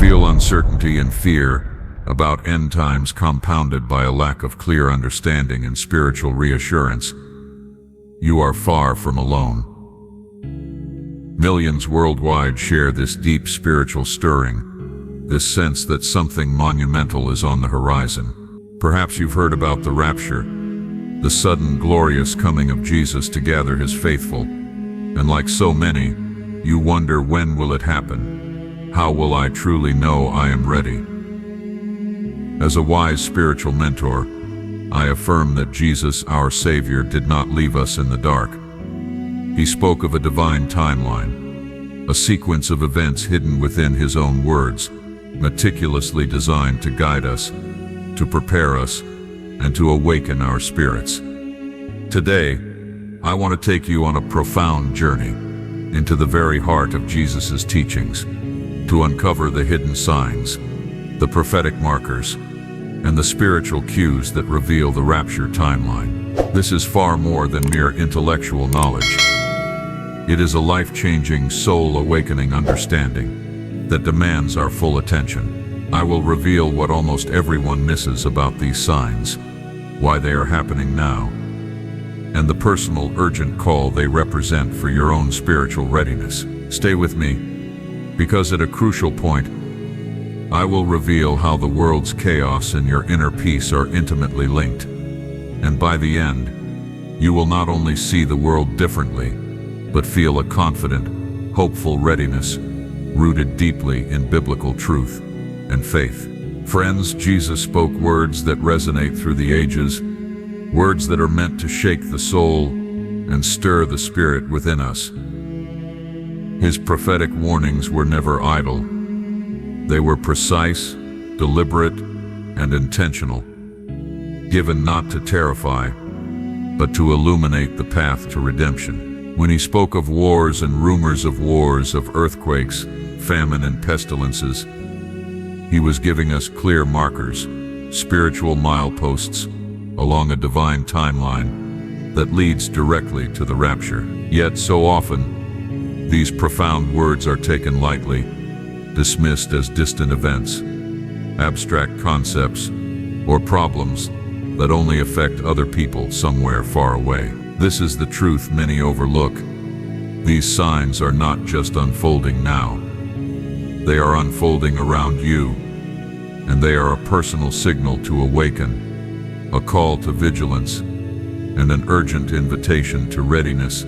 feel uncertainty and fear about end times compounded by a lack of clear understanding and spiritual reassurance, you are far from alone. Millions worldwide share this deep spiritual stirring, this sense that something monumental is on the horizon. Perhaps you've heard about the rapture, the sudden glorious coming of Jesus to gather his faithful, and like so many, you wonder, when will it happen? How will I truly know I am ready? As a wise spiritual mentor, I affirm that Jesus, our Savior, did not leave us in the dark. He spoke of a divine timeline, a sequence of events hidden within his own words, meticulously designed to guide us, to prepare us, and to awaken our spirits. Today, I want to take you on a profound journey into the very heart of Jesus' teachings, to uncover the hidden signs, the prophetic markers, and the spiritual cues that reveal the rapture timeline. This is far more than mere intellectual knowledge. It is a life-changing, soul-awakening understanding that demands our full attention. I will reveal what almost everyone misses about these signs, why they are happening now, and the personal, urgent call they represent for your own spiritual readiness. Stay with me, because at a crucial point, I will reveal how the world's chaos and your inner peace are intimately linked. And by the end, you will not only see the world differently, but feel a confident, hopeful readiness rooted deeply in biblical truth and faith. Friends, Jesus spoke words that resonate through the ages, words that are meant to shake the soul and stir the spirit within us. His prophetic warnings were never idle. They were precise, deliberate, and intentional, given not to terrify, but to illuminate the path to redemption. When he spoke of wars and rumors of wars, of earthquakes, famine, and pestilences, he was giving us clear markers, spiritual mileposts, along a divine timeline that leads directly to the rapture. Yet so often, these profound words are taken lightly, dismissed as distant events, abstract concepts, or problems that only affect other people somewhere far away. This is the truth many overlook. These signs are not just unfolding now. They are unfolding around you, and they are a personal signal to awaken, a call to vigilance, and an urgent invitation to readiness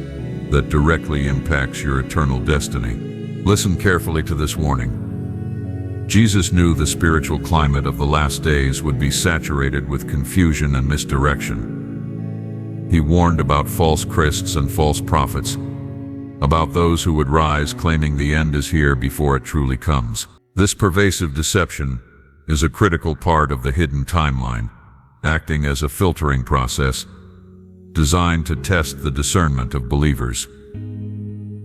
that directly impacts your eternal destiny. Listen carefully to this warning. Jesus knew the spiritual climate of the last days would be saturated with confusion and misdirection. He warned about false Christs and false prophets, about those who would rise claiming the end is here before it truly comes. This pervasive deception is a critical part of the hidden timeline, acting as a filtering process designed to test the discernment of believers.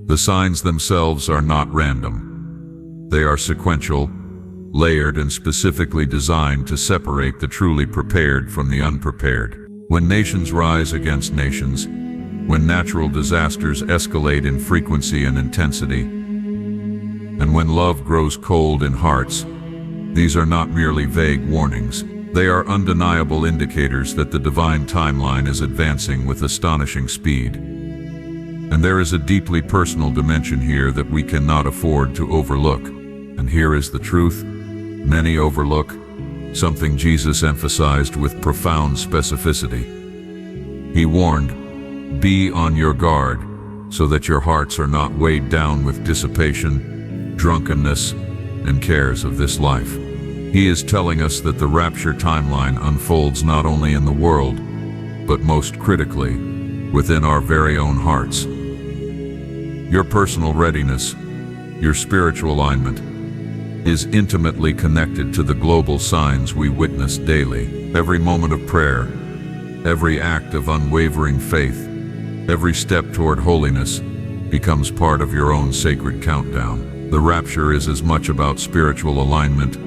The signs themselves are not random. They are sequential, layered, and specifically designed to separate the truly prepared from the unprepared. When nations rise against nations, when natural disasters escalate in frequency and intensity, and when love grows cold in hearts, these are not merely vague warnings. They are undeniable indicators that the divine timeline is advancing with astonishing speed. And there is a deeply personal dimension here that we cannot afford to overlook. And here is the truth many overlook, something Jesus emphasized with profound specificity. He warned, "Be on your guard, so that your hearts are not weighed down with dissipation, drunkenness, and cares of this life." He is telling us that the rapture timeline unfolds not only in the world, but most critically, within our very own hearts. Your personal readiness, your spiritual alignment, is intimately connected to the global signs we witness daily. Every moment of prayer, every act of unwavering faith, every step toward holiness becomes part of your own sacred countdown. The rapture is as much about spiritual alignment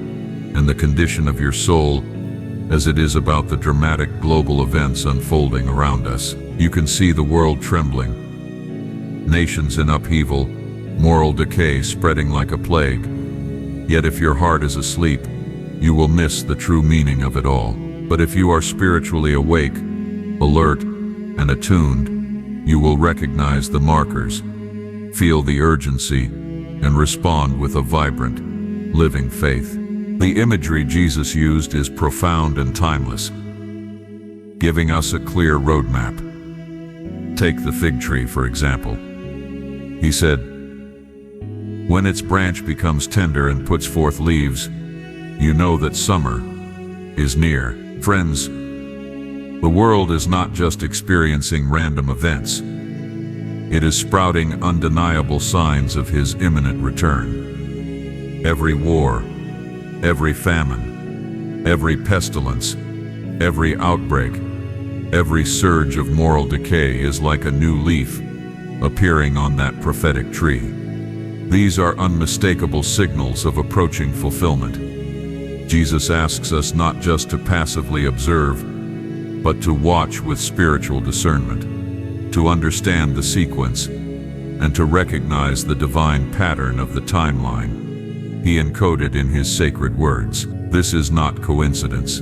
and the condition of your soul as it is about the dramatic global events unfolding around us. You can see the world trembling, nations in upheaval, moral decay spreading like a plague, Yet if your heart is asleep, you will miss the true meaning of it all. But if you are spiritually awake, alert, and attuned, you will recognize the markers, feel the urgency, and respond with a vibrant, living faith. The imagery Jesus used is profound and timeless, giving us a clear roadmap. Take the fig tree, for example. He said, "When its branch becomes tender and puts forth leaves, you know that summer is near." Friends, the world is not just experiencing random events. It is sprouting undeniable signs of His imminent return. Every war, every famine, every pestilence, every outbreak, every surge of moral decay is like a new leaf appearing on that prophetic tree. These are unmistakable signals of approaching fulfillment. Jesus asks us not just to passively observe, but to watch with spiritual discernment, to understand the sequence, and to recognize the divine pattern of the timeline He encoded in His sacred words. This is not coincidence.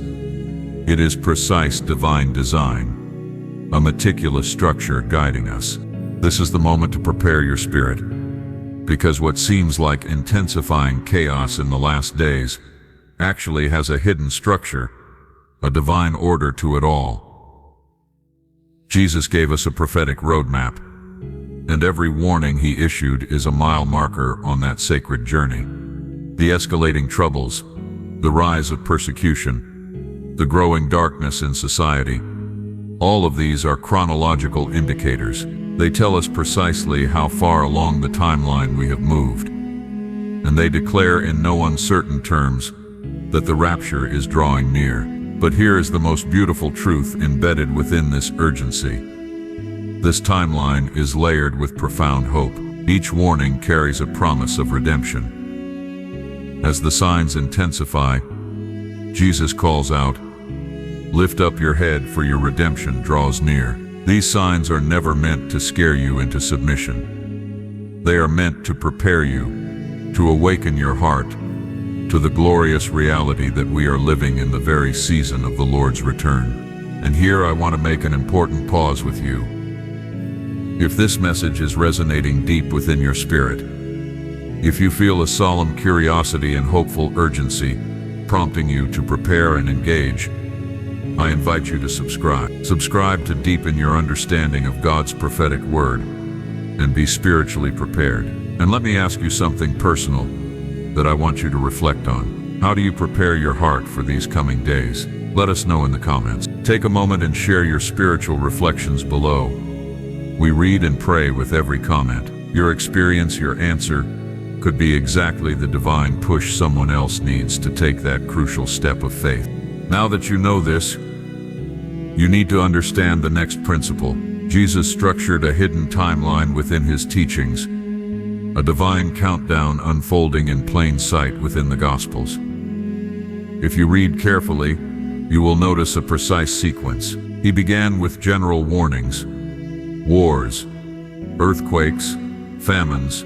It is precise divine design, a meticulous structure guiding us. This is the moment to prepare your spirit, because what seems like intensifying chaos in the last days actually has a hidden structure, a divine order to it all. Jesus gave us a prophetic roadmap, and every warning He issued is a mile marker on that sacred journey. The escalating troubles, the rise of persecution, the growing darkness in society, all of these are chronological indicators. They tell us precisely how far along the timeline we have moved, and they declare in no uncertain terms that the rapture is drawing near. But here is the most beautiful truth embedded within this urgency. This timeline is layered with profound hope. Each warning carries a promise of redemption. As the signs intensify, Jesus calls out, "Lift up your head, for your redemption draws near." These signs are never meant to scare you into submission. They are meant to prepare you, to awaken your heart to the glorious reality that we are living in the very season of the Lord's return. And here I want to make an important pause with you. If this message is resonating deep within your spirit, if you feel a solemn curiosity and hopeful urgency prompting you to prepare and engage, I invite you to subscribe. Subscribe to deepen your understanding of God's prophetic word and be spiritually prepared. And let me ask you something personal that I want you to reflect on. How do you prepare your heart for these coming days? Let us know in the comments. Take a moment and share your spiritual reflections below. We read and pray with every comment. Your experience, your answer, could be exactly the divine push someone else needs to take that crucial step of faith. Now that you know this, you need to understand the next principle. Jesus structured a hidden timeline within His teachings, a divine countdown unfolding in plain sight within the Gospels. If you read carefully, you will notice a precise sequence. He began with general warnings: wars, earthquakes, famines,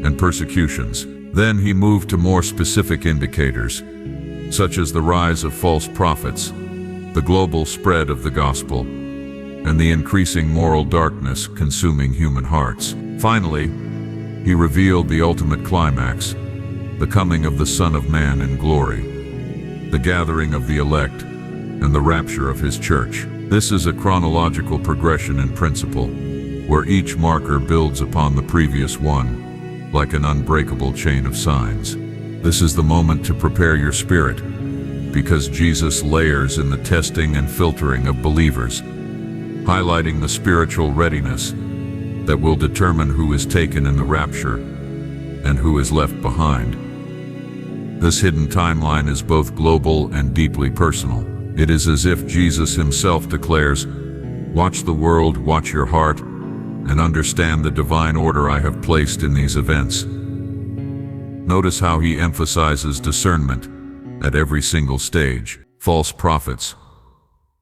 and persecutions. Then He moved to more specific indicators, such as the rise of false prophets, the global spread of the gospel, and the increasing moral darkness consuming human hearts. Finally, He revealed the ultimate climax, the coming of the Son of Man in glory, the gathering of the elect, and the rapture of His church. This is a chronological progression in principle, where each marker builds upon the previous one, like an unbreakable chain of signs. This is the moment to prepare your spirit, because Jesus layers in the testing and filtering of believers, highlighting the spiritual readiness that will determine who is taken in the rapture and who is left behind. This hidden timeline is both global and deeply personal. It is as if Jesus Himself declares, "Watch the world, watch your heart, and understand the divine order I have placed in these events." Notice how He emphasizes discernment at every single stage. False prophets,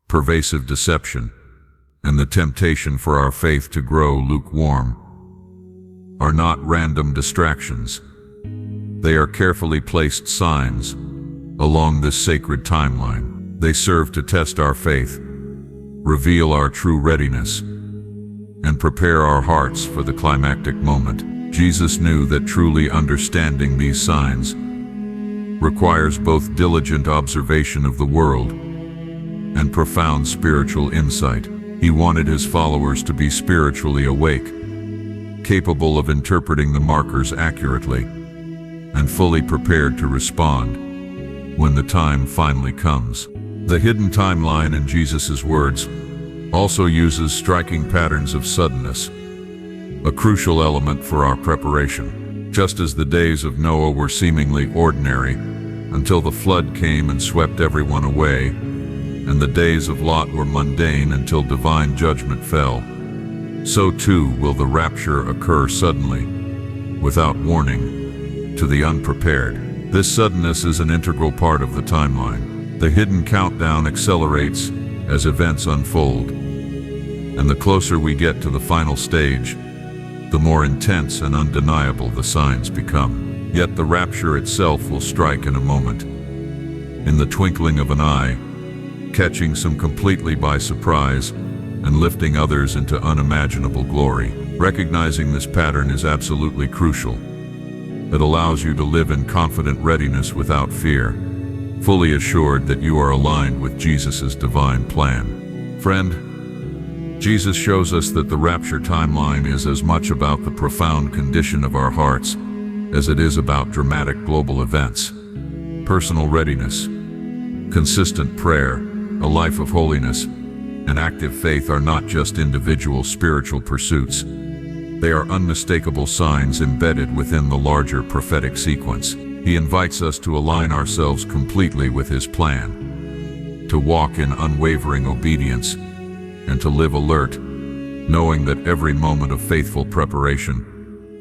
pervasive deception, and the temptation for our faith to grow lukewarm are not random distractions. They are carefully placed signs along this sacred timeline. They serve to test our faith, reveal our true readiness, and prepare our hearts for the climactic moment. Jesus knew that truly understanding these signs requires both diligent observation of the world and profound spiritual insight. He wanted his followers to be spiritually awake, capable of interpreting the markers accurately, and fully prepared to respond when the time finally comes. The hidden timeline, in Jesus' words, also uses striking patterns of suddenness, a crucial element for our preparation. Just as the days of Noah were seemingly ordinary until the flood came and swept everyone away, and the days of Lot were mundane until divine judgment fell, so too will the rapture occur suddenly, without warning, to the unprepared. This suddenness is an integral part of the timeline. The hidden countdown accelerates as events unfold, and the closer we get to the final stage, the more intense and undeniable the signs become. Yet the rapture itself will strike in a moment, in the twinkling of an eye, catching some completely by surprise and lifting others into unimaginable glory. Recognizing this pattern is absolutely crucial. It allows you to live in confident readiness without fear, fully assured that you are aligned with Jesus' divine plan. Friend, Jesus shows us that the rapture timeline is as much about the profound condition of our hearts as it is about dramatic global events. Personal readiness, consistent prayer, a life of holiness, and active faith are not just individual spiritual pursuits. They are unmistakable signs embedded within the larger prophetic sequence. He invites us to align ourselves completely with his plan, to walk in unwavering obedience, and to live alert, knowing that every moment of faithful preparation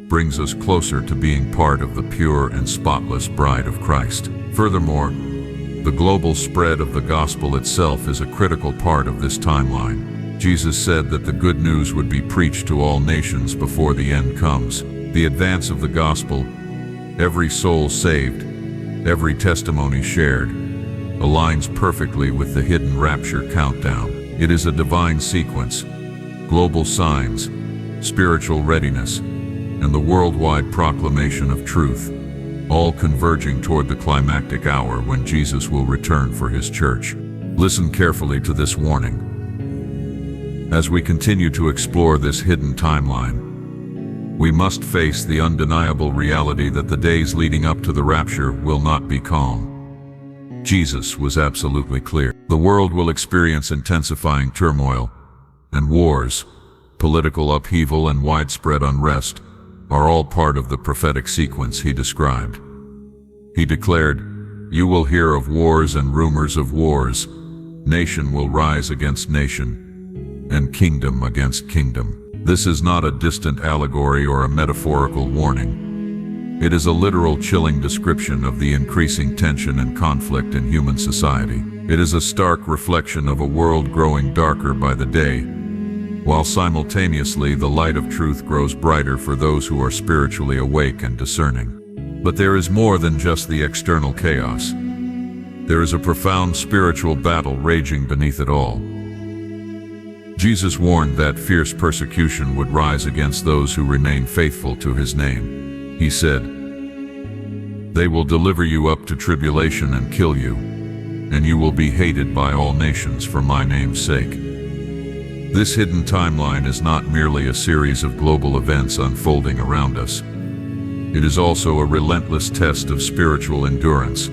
brings us closer to being part of the pure and spotless bride of Christ. Furthermore, the global spread of the gospel itself is a critical part of this timeline. Jesus said that the good news would be preached to all nations before the end comes. The advance of the gospel, every soul saved, every testimony shared, aligns perfectly with the hidden rapture countdown. It is a divine sequence, global signs, spiritual readiness, and the worldwide proclamation of truth, all converging toward the climactic hour when Jesus will return for his church. Listen carefully to this warning. As we continue to explore this hidden timeline, we must face the undeniable reality that the days leading up to the rapture will not be calm. Jesus was absolutely clear. The world will experience intensifying turmoil, and wars, political upheaval, and widespread unrest are all part of the prophetic sequence he described. He declared, "You will hear of wars and rumors of wars. Nation will rise against nation, and kingdom against kingdom." This is not a distant allegory or a metaphorical warning. It is a literal, chilling description of the increasing tension and conflict in human society. It is a stark reflection of a world growing darker by the day, while simultaneously the light of truth grows brighter for those who are spiritually awake and discerning. But there is more than just the external chaos. There is a profound spiritual battle raging beneath it all. Jesus warned that fierce persecution would rise against those who remain faithful to his name. He said, "They will deliver you up to tribulation and kill you, and you will be hated by all nations for my name's sake." This hidden timeline is not merely a series of global events unfolding around us. It is also a relentless test of spiritual endurance,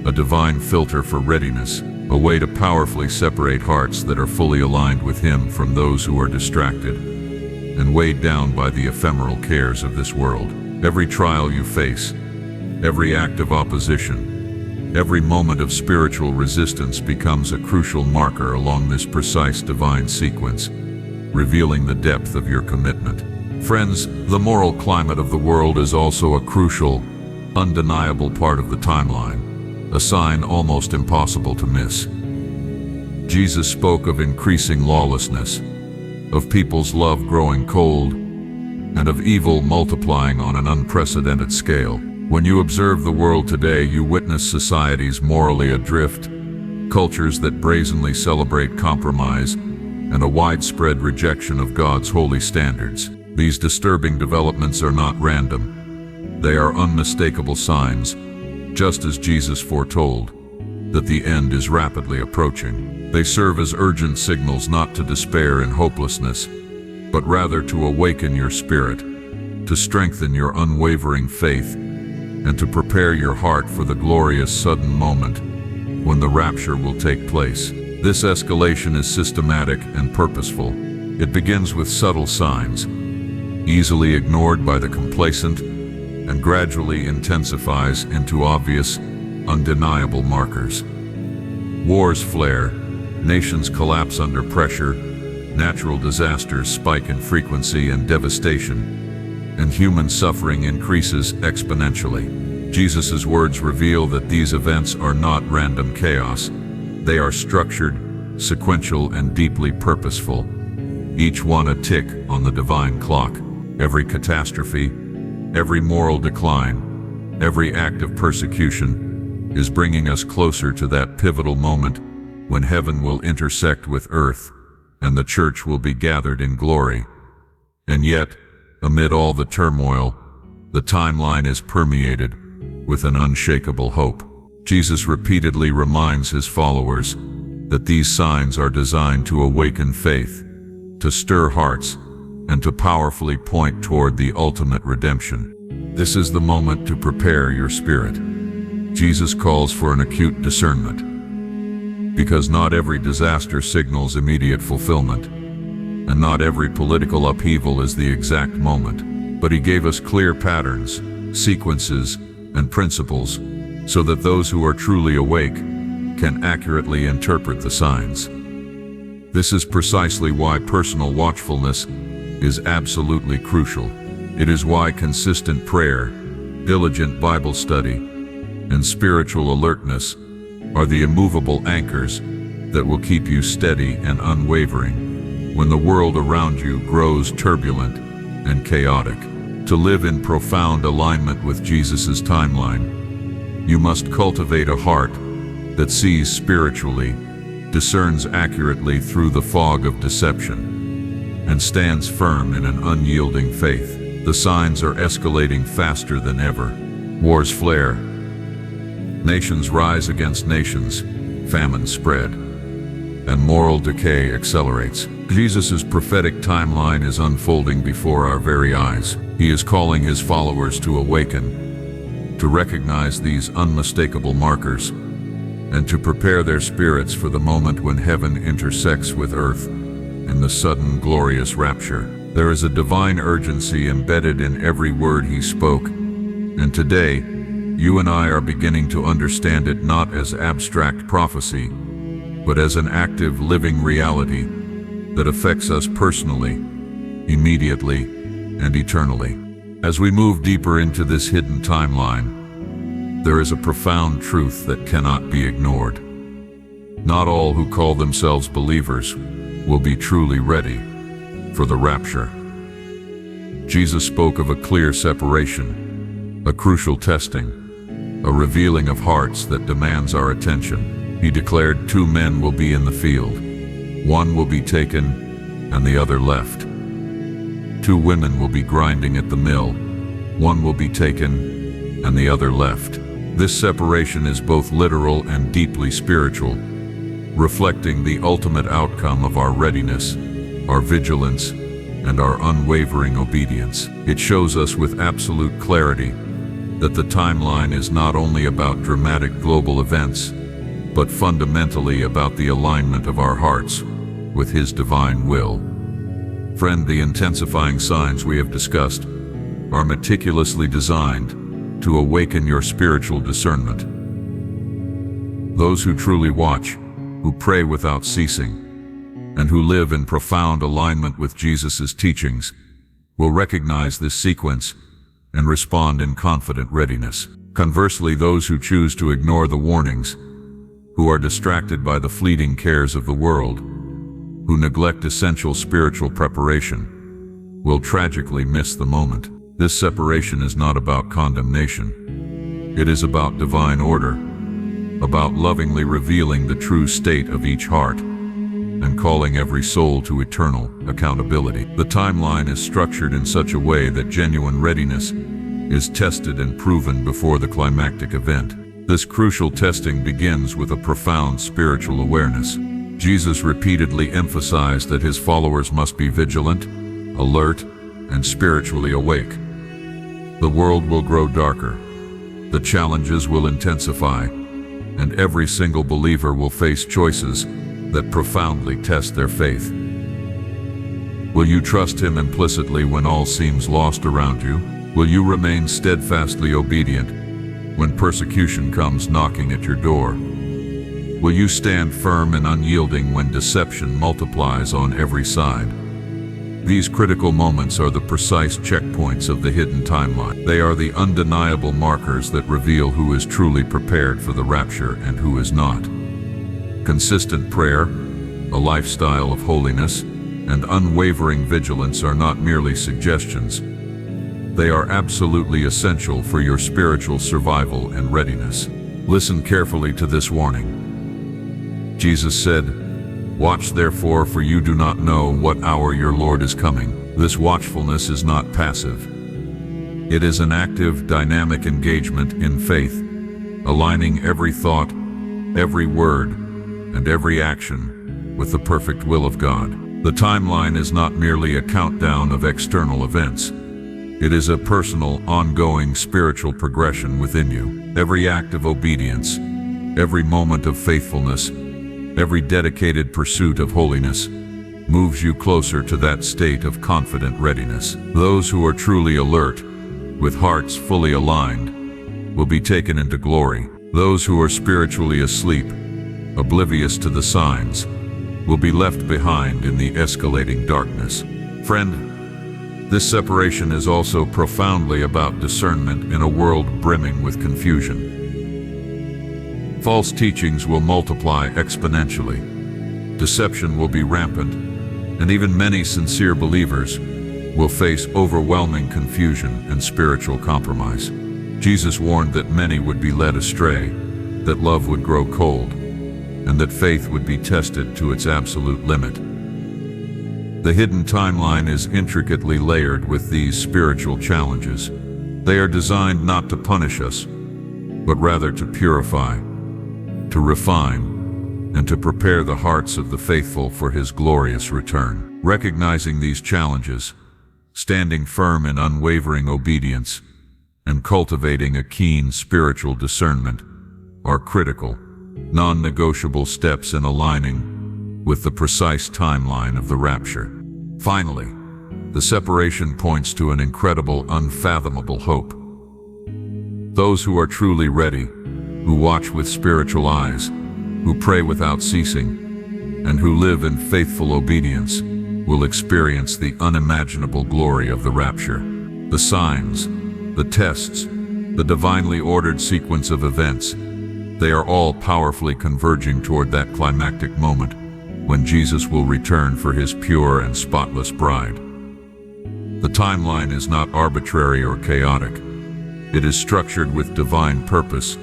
a divine filter for readiness, a way to powerfully separate hearts that are fully aligned with him from those who are distracted and weighed down by the ephemeral cares of this world. Every trial you face, every act of opposition, every moment of spiritual resistance becomes a crucial marker along this precise divine sequence, revealing the depth of your commitment. Friends, the moral climate of the world is also a crucial, undeniable part of the timeline, a sign almost impossible to miss. Jesus spoke of increasing lawlessness, of people's love growing cold, and of evil multiplying on an unprecedented scale. When you observe the world today, you witness societies morally adrift, cultures that brazenly celebrate compromise, and a widespread rejection of God's holy standards. These disturbing developments are not random. They are unmistakable signs, just as Jesus foretold, that the end is rapidly approaching. They serve as urgent signals not to despair in hopelessness, but rather to awaken your spirit, to strengthen your unwavering faith, and to prepare your heart for the glorious sudden moment when the rapture will take place. This escalation is systematic and purposeful. It begins with subtle signs, easily ignored by the complacent, and gradually intensifies into obvious, undeniable markers. Wars flare, nations collapse under pressure, natural disasters spike in frequency and devastation, and human suffering increases exponentially. Jesus' words reveal that these events are not random chaos. They are structured, sequential, and deeply purposeful, each one a tick on the divine clock. Every catastrophe, every moral decline, every act of persecution is bringing us closer to that pivotal moment when heaven will intersect with earth and the church will be gathered in glory. And yet, amid all the turmoil, the timeline is permeated with an unshakable hope. Jesus repeatedly reminds his followers that these signs are designed to awaken faith, to stir hearts, and to powerfully point toward the ultimate redemption. This is the moment to prepare your spirit. Jesus calls for an acute discernment, because not every disaster signals immediate fulfillment, and not every political upheaval is the exact moment. But he gave us clear patterns, sequences, and principles, so that those who are truly awake can accurately interpret the signs. This is precisely why personal watchfulness is absolutely crucial. It is why consistent prayer, diligent Bible study, and spiritual alertness are the immovable anchors that will keep you steady and unwavering when the world around you grows turbulent and chaotic. To live in profound alignment with Jesus' timeline, you must cultivate a heart that sees spiritually, discerns accurately through the fog of deception, and stands firm in an unyielding faith. The signs are escalating faster than ever. Wars flare, nations rise against nations, famines spread, and moral decay accelerates. Jesus' prophetic timeline is unfolding before our very eyes. He is calling his followers to awaken, to recognize these unmistakable markers, and to prepare their spirits for the moment when heaven intersects with earth in the sudden glorious rapture. There is a divine urgency embedded in every word he spoke, and today, you and I are beginning to understand it not as abstract prophecy, but as an active, living reality that affects us personally, immediately, and eternally. As we move deeper into this hidden timeline, there is a profound truth that cannot be ignored. Not all who call themselves believers will be truly ready for the rapture. Jesus spoke of a clear separation, a crucial testing, a revealing of hearts that demands our attention. He declared 2 men will be in the field. One will be taken and the other left. 2 women will be grinding at the mill. One will be taken and the other left. This separation is both literal and deeply spiritual, reflecting the ultimate outcome of our readiness, our vigilance, and our unwavering obedience. It shows us with absolute clarity that the timeline is not only about dramatic global events, but fundamentally about the alignment of our hearts with his divine will. Friend, the intensifying signs we have discussed are meticulously designed to awaken your spiritual discernment. Those who truly watch, who pray without ceasing, and who live in profound alignment with Jesus' teachings will recognize this sequence and respond in confident readiness. Conversely, those who choose to ignore the warnings, who are distracted by the fleeting cares of the world, who neglect essential spiritual preparation, will tragically miss the moment. This separation is not about condemnation. It is about divine order, about lovingly revealing the true state of each heart and calling every soul to eternal accountability. The timeline is structured in such a way that genuine readiness is tested and proven before the climactic event. This crucial testing begins with a profound spiritual awareness. Jesus repeatedly emphasized that his followers must be vigilant, alert, and spiritually awake. The world will grow darker, the challenges will intensify, and every single believer will face choices that profoundly test their faith. Will you trust him implicitly when all seems lost around you? Will you remain steadfastly obedient when persecution comes knocking at your door? Will you stand firm and unyielding when deception multiplies on every side? These critical moments are the precise checkpoints of the hidden timeline. They are the undeniable markers that reveal who is truly prepared for the rapture and who is not. Consistent prayer, a lifestyle of holiness, and unwavering vigilance are not merely suggestions. They are absolutely essential for your spiritual survival and readiness. Listen carefully to this warning. Jesus said, "Watch therefore, for you do not know what hour your Lord is coming." This watchfulness is not passive. It is an active, dynamic engagement in faith, aligning every thought, every word, and every action with the perfect will of God. The timeline is not merely a countdown of external events. It is a personal, ongoing spiritual progression within you. Every act of obedience, every moment of faithfulness, every dedicated pursuit of holiness moves you closer to that state of confident readiness. Those who are truly alert, with hearts fully aligned, will be taken into glory. Those who are spiritually asleep, oblivious to the signs, will be left behind in the escalating darkness. Friend, this separation is also profoundly about discernment in a world brimming with confusion. False teachings will multiply exponentially. Deception will be rampant, and even many sincere believers will face overwhelming confusion and spiritual compromise. Jesus warned that many would be led astray, that love would grow cold, and that faith would be tested to its absolute limit. The hidden timeline is intricately layered with these spiritual challenges. They are designed not to punish us, but rather to purify, to refine, and to prepare the hearts of the faithful for his glorious return. Recognizing these challenges, standing firm in unwavering obedience, and cultivating a keen spiritual discernment are critical, non-negotiable steps in aligning with the precise timeline of the rapture. Finally, the separation points to an incredible, unfathomable hope. Those who are truly ready, who watch with spiritual eyes, who pray without ceasing, and who live in faithful obedience, will experience the unimaginable glory of the rapture. The signs, the tests, the divinely ordered sequence of events, they are all powerfully converging toward that climactic moment when Jesus will return for his pure and spotless bride. The timeline is not arbitrary or chaotic. It is structured with divine purpose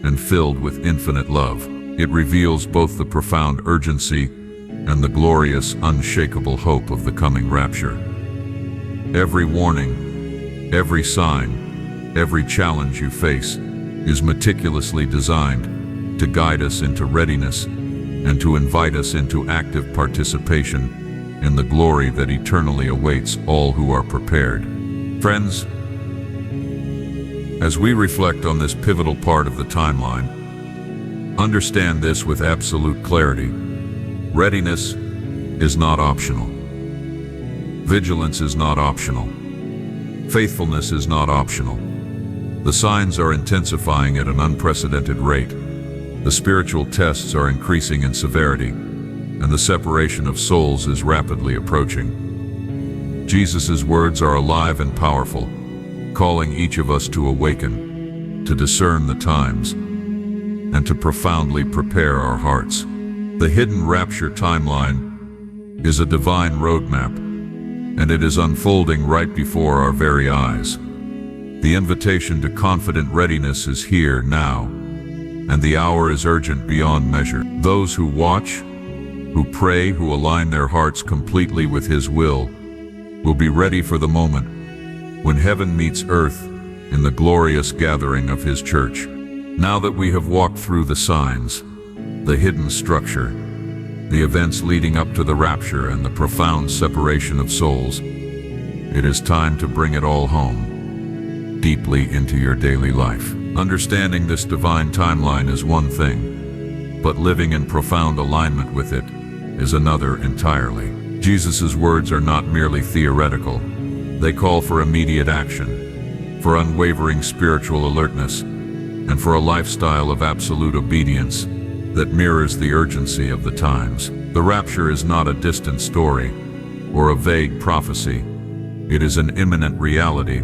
and filled with infinite love. It reveals both the profound urgency and the glorious, unshakable hope of the coming rapture. Every warning, every sign, every challenge you face is meticulously designed to guide us into readiness and to invite us into active participation in the glory that eternally awaits all who are prepared. Friends, as we reflect on this pivotal part of the timeline, understand this with absolute clarity. Readiness is not optional. Vigilance is not optional. Faithfulness is not optional. The signs are intensifying at an unprecedented rate. The spiritual tests are increasing in severity, and the separation of souls is rapidly approaching. Jesus' words are alive and powerful, calling each of us to awaken, to discern the times, and to profoundly prepare our hearts. The hidden rapture timeline is a divine roadmap, and it is unfolding right before our very eyes. The invitation to confident readiness is here now, and the hour is urgent beyond measure. Those who watch, who pray, who align their hearts completely with His will be ready for the moment when heaven meets earth in the glorious gathering of His church. Now that we have walked through the signs, the hidden structure, the events leading up to the rapture, and the profound separation of souls, it is time to bring it all home, deeply into your daily life. Understanding this divine timeline is one thing, but living in profound alignment with it is another entirely. Jesus' words are not merely theoretical. They call for immediate action, for unwavering spiritual alertness, and for a lifestyle of absolute obedience that mirrors the urgency of the times. The rapture is not a distant story or a vague prophecy. It is an imminent reality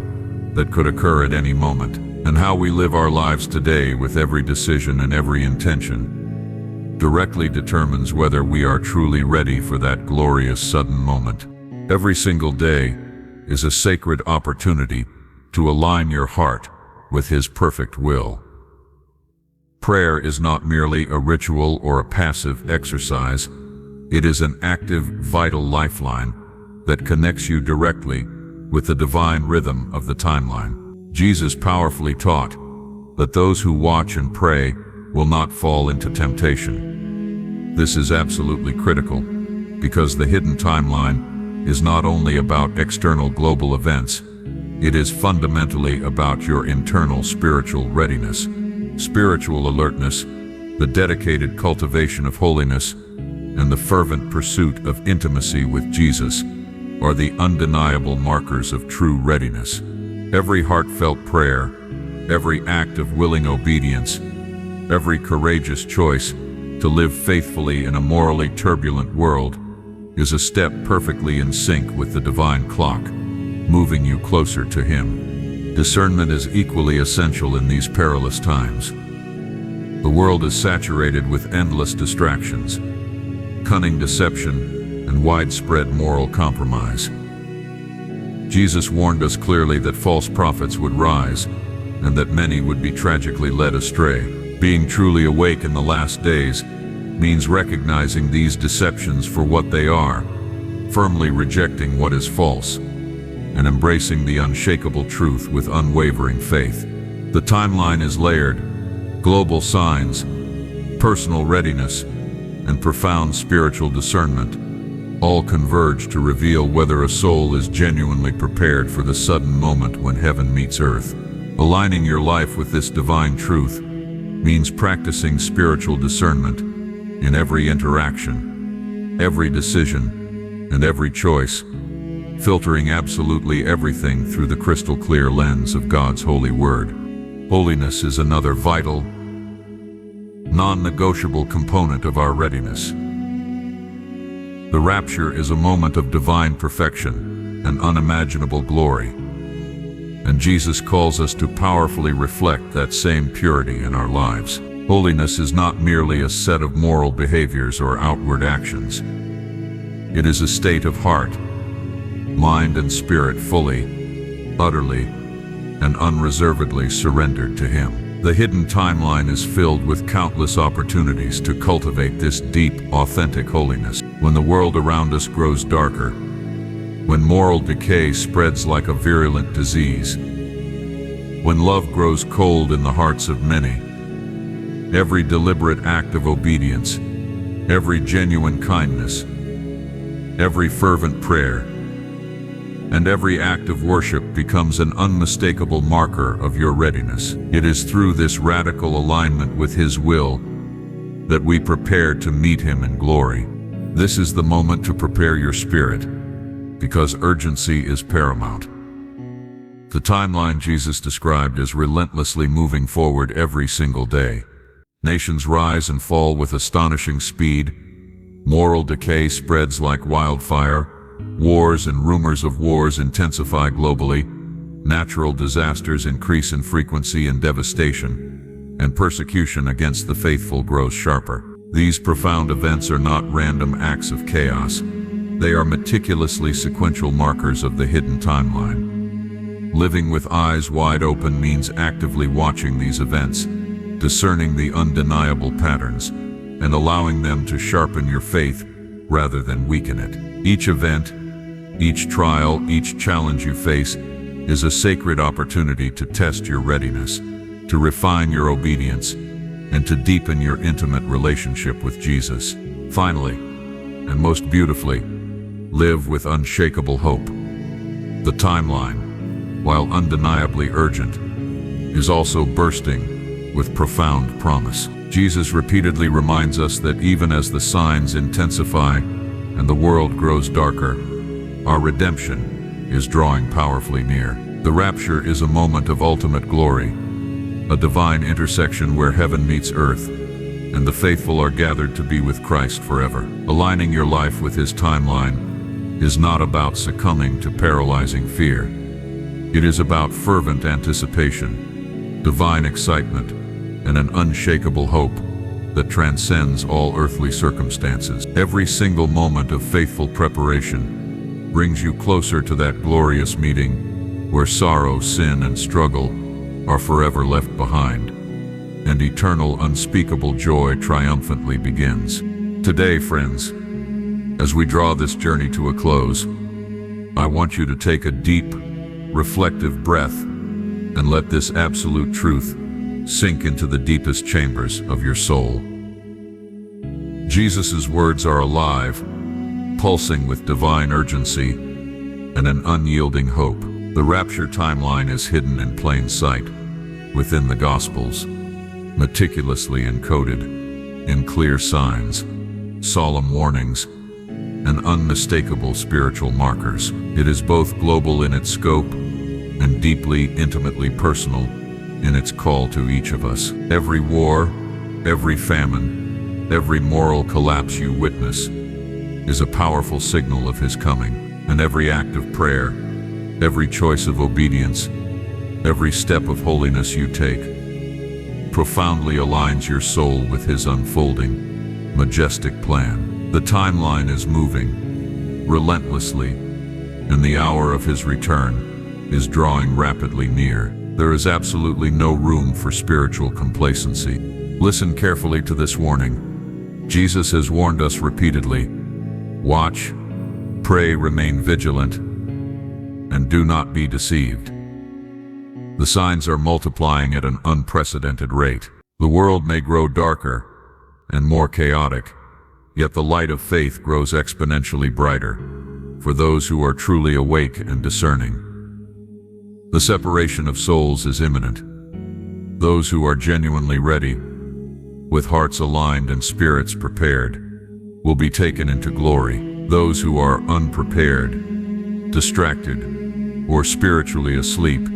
that could occur at any moment. And how we live our lives today, with every decision and every intention, directly determines whether we are truly ready for that glorious sudden moment. Every single day is a sacred opportunity to align your heart with His perfect will. Prayer is not merely a ritual or a passive exercise. It is an active, vital lifeline that connects you directly with the divine rhythm of the timeline. Jesus powerfully taught that those who watch and pray will not fall into temptation. This is absolutely critical, because the hidden timeline is not only about external global events, it is fundamentally about your internal spiritual readiness, spiritual alertness, the dedicated cultivation of holiness, and the fervent pursuit of intimacy with Jesus are the undeniable markers of true readiness. Every heartfelt prayer, every act of willing obedience, every courageous choice to live faithfully in a morally turbulent world is a step perfectly in sync with the divine clock, moving you closer to Him. Discernment is equally essential in these perilous times. The world is saturated with endless distractions, cunning deception, and widespread moral compromise. Jesus warned us clearly that false prophets would rise, and that many would be tragically led astray. Being truly awake in the last days means recognizing these deceptions for what they are, firmly rejecting what is false, and embracing the unshakable truth with unwavering faith. The timeline is layered: global signs, personal readiness, and profound spiritual discernment all converge to reveal whether a soul is genuinely prepared for the sudden moment when heaven meets earth. Aligning your life with this divine truth means practicing spiritual discernment in every interaction, every decision, and every choice, filtering absolutely everything through the crystal clear lens of God's holy word. Holiness is another vital, non-negotiable component of our readiness. The rapture is a moment of divine perfection and unimaginable glory, and Jesus calls us to powerfully reflect that same purity in our lives. Holiness is not merely a set of moral behaviors or outward actions. It is a state of heart, mind, and spirit fully, utterly, and unreservedly surrendered to Him. The hidden timeline is filled with countless opportunities to cultivate this deep, authentic holiness. When the world around us grows darker, when moral decay spreads like a virulent disease, when love grows cold in the hearts of many, every deliberate act of obedience, every genuine kindness, every fervent prayer, and every act of worship becomes an unmistakable marker of your readiness. It is through this radical alignment with His will that we prepare to meet Him in glory. This is the moment to prepare your spirit, because urgency is paramount. The timeline Jesus described is relentlessly moving forward every single day. Nations rise and fall with astonishing speed. Moral decay spreads like wildfire. Wars and rumors of wars intensify globally. Natural disasters increase in frequency and devastation, and persecution against the faithful grows sharper. These profound events are not random acts of chaos. They are meticulously sequential markers of the hidden timeline. Living with eyes wide open means actively watching these events, discerning the undeniable patterns, and allowing them to sharpen your faith rather than weaken it. Each event, each trial, each challenge you face is a sacred opportunity to test your readiness, to refine your obedience, and to deepen your intimate relationship with Jesus. Finally, and most beautifully, live with unshakable hope. The timeline, while undeniably urgent, is also bursting with profound promise. Jesus repeatedly reminds us that even as the signs intensify and the world grows darker, our redemption is drawing powerfully near. The rapture is a moment of ultimate glory, a divine intersection where heaven meets earth, and the faithful are gathered to be with Christ forever. Aligning your life with His timeline is not about succumbing to paralyzing fear. It is about fervent anticipation, divine excitement, and an unshakable hope that transcends all earthly circumstances. Every single moment of faithful preparation brings you closer to that glorious meeting where sorrow, sin, and struggle are forever left behind, and eternal unspeakable joy triumphantly begins. Today, friends, as we draw this journey to a close, I want you to take a deep, reflective breath and let this absolute truth sink into the deepest chambers of your soul. Jesus' words are alive, pulsing with divine urgency and an unyielding hope. The rapture timeline is hidden in plain sight within the Gospels, meticulously encoded in clear signs, solemn warnings, and unmistakable spiritual markers. It is both global in its scope and deeply, intimately personal in its call to each of us. Every war, every famine, every moral collapse you witness is a powerful signal of His coming, and every act of prayer, every choice of obedience, every step of holiness you take profoundly aligns your soul with His unfolding, majestic plan. The timeline is moving relentlessly, and the hour of His return is drawing rapidly near. There is absolutely no room for spiritual complacency. Listen carefully to this warning. Jesus has warned us repeatedly: watch, pray, remain vigilant, and do not be deceived. The signs are multiplying at an unprecedented rate. The world may grow darker and more chaotic, yet the light of faith grows exponentially brighter for those who are truly awake and discerning. The separation of souls is imminent. Those who are genuinely ready, with hearts aligned and spirits prepared, will be taken into glory. Those who are unprepared, distracted, or spiritually asleep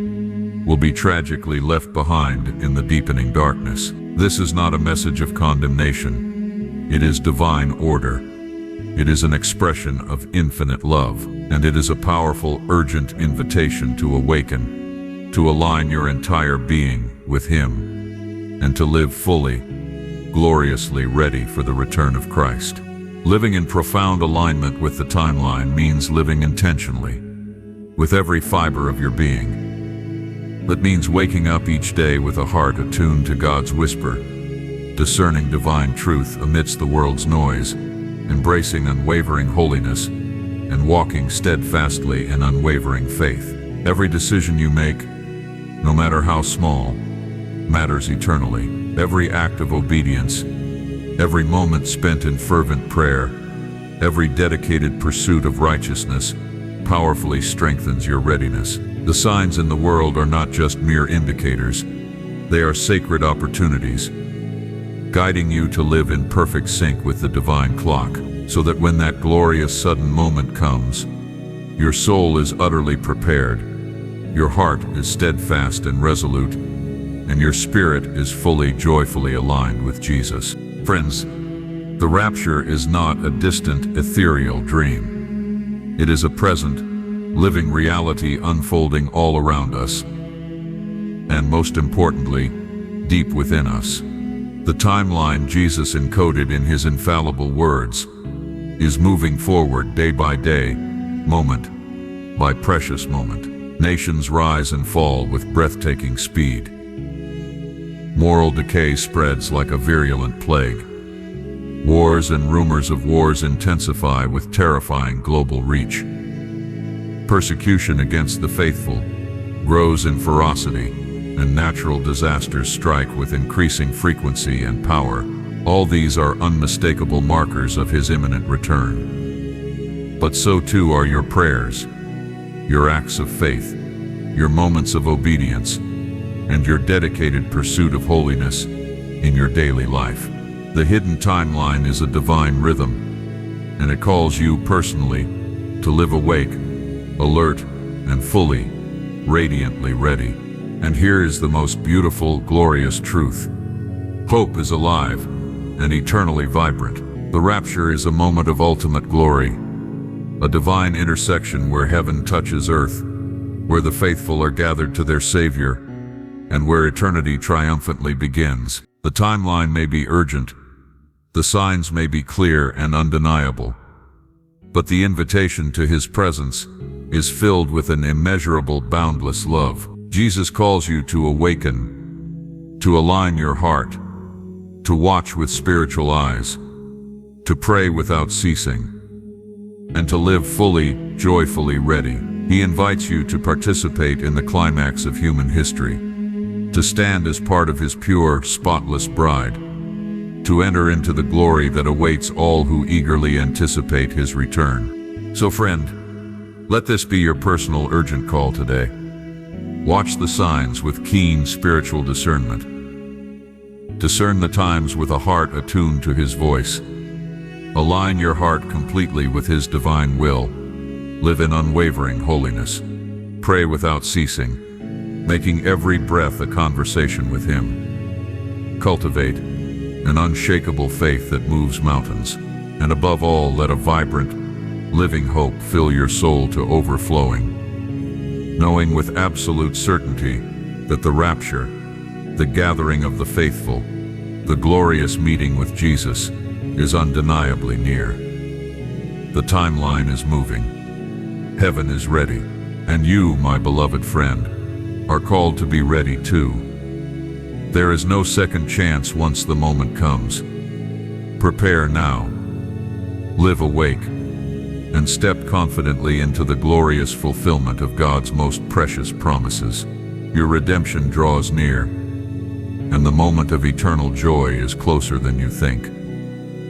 will be tragically left behind in the deepening darkness. This is not a message of condemnation. It is divine order. It is an expression of infinite love, and it is a powerful, urgent invitation to awaken, to align your entire being with Him, and to live fully, gloriously ready for the return of Christ. Living in profound alignment with the timeline means living intentionally, with every fiber of your being. That means waking up each day with a heart attuned to God's whisper, discerning divine truth amidst the world's noise, embracing unwavering holiness, and walking steadfastly in unwavering faith. Every decision you make, no matter how small, matters eternally. Every act of obedience, every moment spent in fervent prayer, every dedicated pursuit of righteousness powerfully strengthens your readiness. The signs in the world are not just mere indicators. They are sacred opportunities, guiding you to live in perfect sync with the divine clock, so that when that glorious sudden moment comes, your soul is utterly prepared, your heart is steadfast and resolute, and your spirit is fully, joyfully aligned with Jesus. Friends, the rapture is not a distant, ethereal dream. It is a present, living reality unfolding all around us, and most importantly, deep within us. The timeline Jesus encoded in His infallible words is moving forward day by day, moment by precious moment. Nations rise and fall with breathtaking speed. Moral decay spreads like a virulent plague. Wars and rumors of wars intensify with terrifying global reach. Persecution against the faithful grows in ferocity, and natural disasters strike with increasing frequency and power. All these are unmistakable markers of his imminent return. But so too are your prayers, your acts of faith, your moments of obedience, and your dedicated pursuit of holiness in your daily life. The hidden timeline is a divine rhythm, and it calls you personally to live awake, alert, and fully, radiantly ready. And here is the most beautiful, glorious truth. Hope is alive and eternally vibrant. The rapture is a moment of ultimate glory, a divine intersection where heaven touches earth, where the faithful are gathered to their Savior, and where eternity triumphantly begins. The timeline may be urgent, the signs may be clear and undeniable, but the invitation to his presence is filled with an immeasurable, boundless love. Jesus calls you to awaken, to align your heart, to watch with spiritual eyes, to pray without ceasing, and to live fully, joyfully ready. He invites you to participate in the climax of human history, to stand as part of his pure, spotless bride, to enter into the glory that awaits all who eagerly anticipate his return. So friend, let this be your personal urgent call today. Watch the signs with keen spiritual discernment. Discern the times with a heart attuned to his voice. Align your heart completely with his divine will. Live in unwavering holiness. Pray without ceasing, making every breath a conversation with him. Cultivate an unshakable faith that moves mountains. And above all, let a vibrant, living hope fill your soul to overflowing, knowing with absolute certainty that the rapture, the gathering of the faithful, the glorious meeting with Jesus, is undeniably near. The timeline is moving. Heaven is ready. And you, my beloved friend, are called to be ready too. There is no second chance once the moment comes. Prepare now. Live awake, and step confidently into the glorious fulfillment of God's most precious promises. Your redemption draws near, and the moment of eternal joy is closer than you think.